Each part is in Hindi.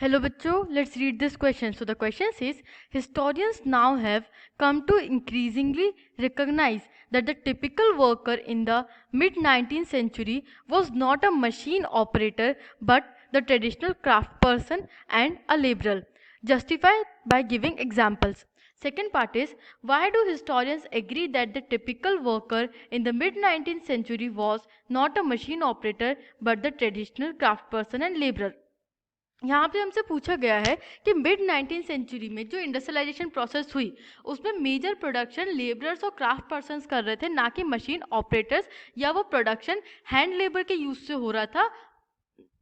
Hello bachcho, let's read this question. So the question says, historians now have come to increasingly recognize that the typical worker in the mid 19th century was not a machine operator but the traditional craftsperson and a laborer. Justify by giving examples. Second part is, why do historians agree that the typical worker in the mid 19th century was not a machine operator but the traditional craftsperson and laborer? यहाँ पे हमसे पूछा गया है कि मिड 19th सेंचुरी में जो इंडस्ट्रियलाइजेशन प्रोसेस हुई उसमें मेजर प्रोडक्शन लेबरर्स और क्राफ्ट पर्सन्स कर रहे थे, ना कि मशीन ऑपरेटर्स, या वो प्रोडक्शन हैंड लेबर के यूज से हो रहा था,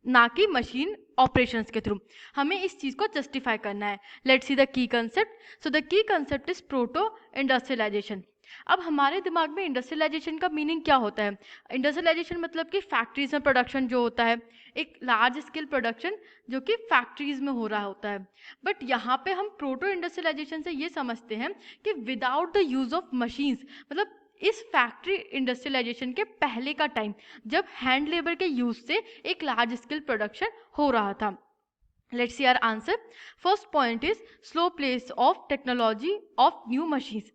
ना कि मशीन ऑपरेशंस के थ्रू। हमें इस चीज़ को जस्टिफाई करना है। Let's see the key concept. So the key concept is proto industrialisation. अब हमारे दिमाग में इंडस्ट्रियलाइजेशन का मीनिंग क्या होता है? इंडस्ट्रियलाइजेशन मतलब कि फैक्ट्रीज में प्रोडक्शन जो होता है, एक लार्ज स्केल प्रोडक्शन जो कि फैक्ट्रीज में हो रहा होता है। बट यहाँ पे हम प्रोटो इंडस्ट्रियलाइजेशन से ये समझते हैं कि without the use of machines, मतलब इस फैक्ट्री इंडस्ट्रियलाइजेशन के पहले का टाइम जब हैंड लेबर के यूज से एक लार्ज स्केल प्रोडक्शन हो रहा था। Let's see our answer. First point is slow pace of technology of new machines.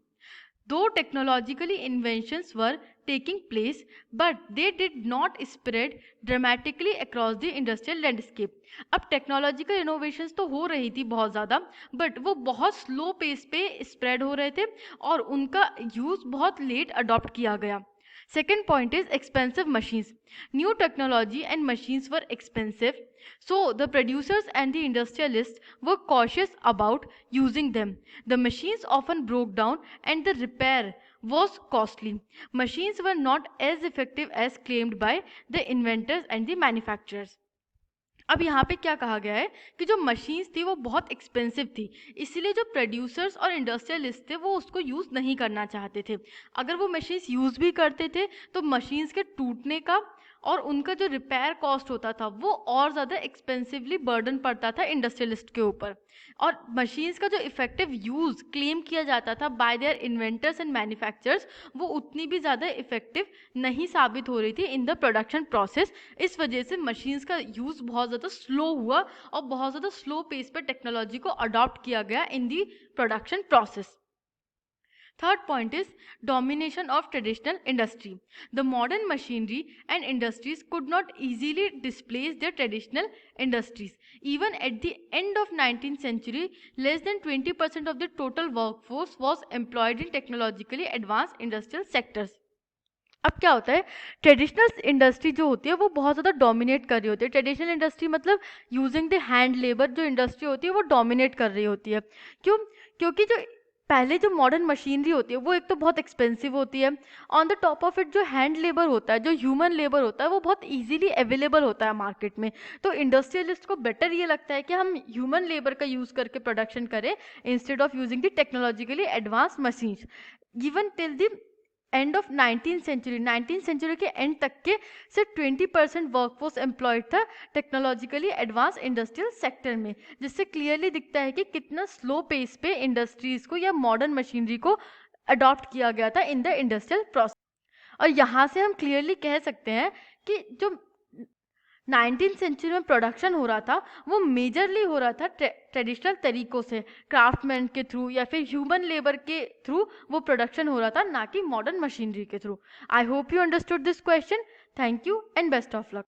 Though technologically inventions were taking place, but they did not spread dramatically across the industrial landscape. अब टेक्नोलॉजिकल इनोवेशंस तो हो रही थी बहुत ज़्यादा, बट वो बहुत स्लो पेस पे स्प्रेड हो रहे थे और उनका यूज़ बहुत लेट अडॉप्ट किया गया। Second point is expensive machines. New technology and machines were expensive, so the producers and the industrialists were cautious about using them. The machines often broke down and the repair was costly. Machines were not as effective as claimed by the inventors and the manufacturers. अब यहाँ पे क्या कहा गया है कि जो मशीन्स थी वो बहुत एक्सपेंसिव थी, इसीलिए जो प्रोड्यूसर्स और इंडस्ट्रियलिस्ट थे वो उसको यूज़ नहीं करना चाहते थे। अगर वो मशीन्स यूज़ भी करते थे तो मशीन्स के टूटने का और उनका जो रिपेयर कॉस्ट होता था वो और ज़्यादा एक्सपेंसिवली बर्डन पड़ता था इंडस्ट्रियलिस्ट के ऊपर। और मशीन्स का जो इफेक्टिव यूज़ क्लेम किया जाता था bye there inventors and manufacturers, वो उतनी भी ज़्यादा इफेक्टिव नहीं साबित हो रही थी इन द प्रोडक्शन प्रोसेस। इस वजह से मशीन्स का यूज़ बहुत ज़्यादा स्लो हुआ और बहुत ज़्यादा स्लो पेस पर टेक्नोलॉजी को अडॉप्ट किया गया in the production process. Third point is domination of traditional industry. The modern machinery and industries could not easily displace their traditional industries. Even at the end of 19th century, less than 20% of the total workforce was employed in technologically advanced industrial sectors. अब क्या होता है, ट्रेडिशनल इंडस्ट्री जो होती है वो बहुत ज़्यादा डोमिनेट कर रही होती है। ट्रेडिशनल इंडस्ट्री मतलब यूजिंग द हैंड लेबर जो इंडस्ट्री होती है वो डोमिनेट कर रही होती है। क्यों? क्योंकि जो पहले जो मॉडर्न मशीनरी होती है वो एक तो बहुत एक्सपेंसिव होती है, on the top of it जो हैंड लेबर होता है, जो ह्यूमन लेबर होता है वो बहुत इजीली अवेलेबल होता है मार्केट में। तो इंडस्ट्रियलिस्ट को बेटर ये लगता है कि हम ह्यूमन लेबर का यूज़ करके प्रोडक्शन करें instead of using the technologically advance machines. Given till the end of 19th century के एंड तक के सिर्फ 20% वर्कफोर्स एम्प्लॉयड था टेक्नोलॉजिकली एडवांस इंडस्ट्रियल सेक्टर में, जिससे क्लियरली दिखता है कि कितना स्लो पेस पे इंडस्ट्रीज को या मॉडर्न मशीनरी को अडॉप्ट किया गया था इन द इंडस्ट्रियल प्रोसेस। और यहाँ से हम क्लियरली कह सकते हैं कि जो 19th सेंचुरी में प्रोडक्शन हो रहा था वो मेजरली हो रहा था ट्रेडिशनल तरीकों से, क्राफ्टमैन के थ्रू या फिर ह्यूमन लेबर के थ्रू वो प्रोडक्शन हो रहा था, ना कि मॉडर्न मशीनरी के through. I hope you understood this question. Thank you and best of luck.